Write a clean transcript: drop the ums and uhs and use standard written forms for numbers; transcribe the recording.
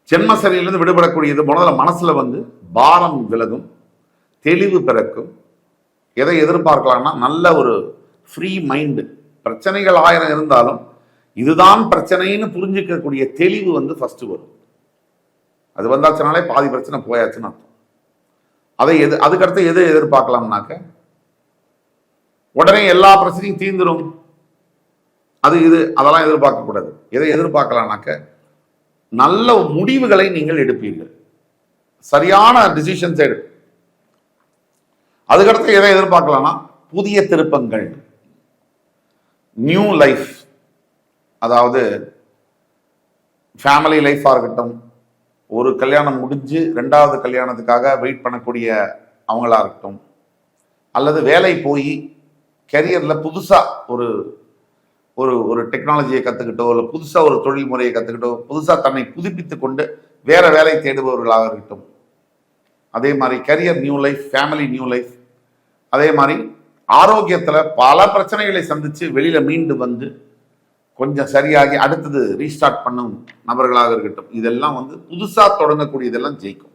ஜென்ம சனியிலிருந்து விடுபடக்கூடியது முதல்ல மனசுல வந்து பாரம் விலகும், தெளிவு பிறக்கும். எதை எதிர்பார்க்கலாம்னா நல்ல ஒரு ஃப்ரீ மைண்டு. பிரச்சனைகள் 1000 இருந்தாலும் இதுதான் பிரச்சனைன்னு புரிஞ்சுக்கக்கூடிய தெளிவு வந்து ஃபர்ஸ்ட் வரும். அது வந்தாச்சுனாலே பாதி பிரச்சனை போயாச்சுன்னு அர்த்தம். அதுக்கடுத்து எது எதிர்பார்க்கலாம்னாக்க உடனே எல்லா பிரச்சனையும் தீர்ந்துடும், அதெல்லாம் எதிர்பார்க்க கூடாது. எதை எதிர்பார்க்கலாம்னாக்க நல்ல முடிவுகளை நீங்கள் எடுப்பீர்கள், சரியான டிசிஷன்ஸ் எடு. அதுக்கடுத்து எதை எதிர்பார்க்கலாம்னா புதிய திருப்பங்கள், நியூ லைஃப். அதாவது ஃபேமிலி லைஃபாக இருக்கட்டும், ஒரு கல்யாணம் முடிஞ்சு 2வது கல்யாணத்துக்காக வெயிட் பண்ணக்கூடிய அவங்களா இருக்கட்டும், அல்லது வேலை போய் கெரியரில் புதுசாக ஒரு ஒரு ஒரு டெக்னாலஜியை கற்றுக்கிட்டோ, இல்லை புதுசாக ஒரு தொழில் முறையை கற்றுக்கிட்டோ, புதுசாக தன்னை புதுப்பித்து கொண்டு வேற வேலை தேடுபவர்களாக இருக்கட்டும். அதே மாதிரி career new life, family new life. அதே மாதிரி ஆரோக்கியத்தில் பல பிரச்சனைகளை சந்தித்து வெளியில் மீண்டு வந்து கொஞ்சம் சரியாகி அடுத்தது ரீஸ்டார்ட் பண்ணும் நபர்களாக இருக்கட்டும். இதெல்லாம் வந்து புதுசாக தொடங்கக்கூடியதெல்லாம் ஜெயிக்கும்.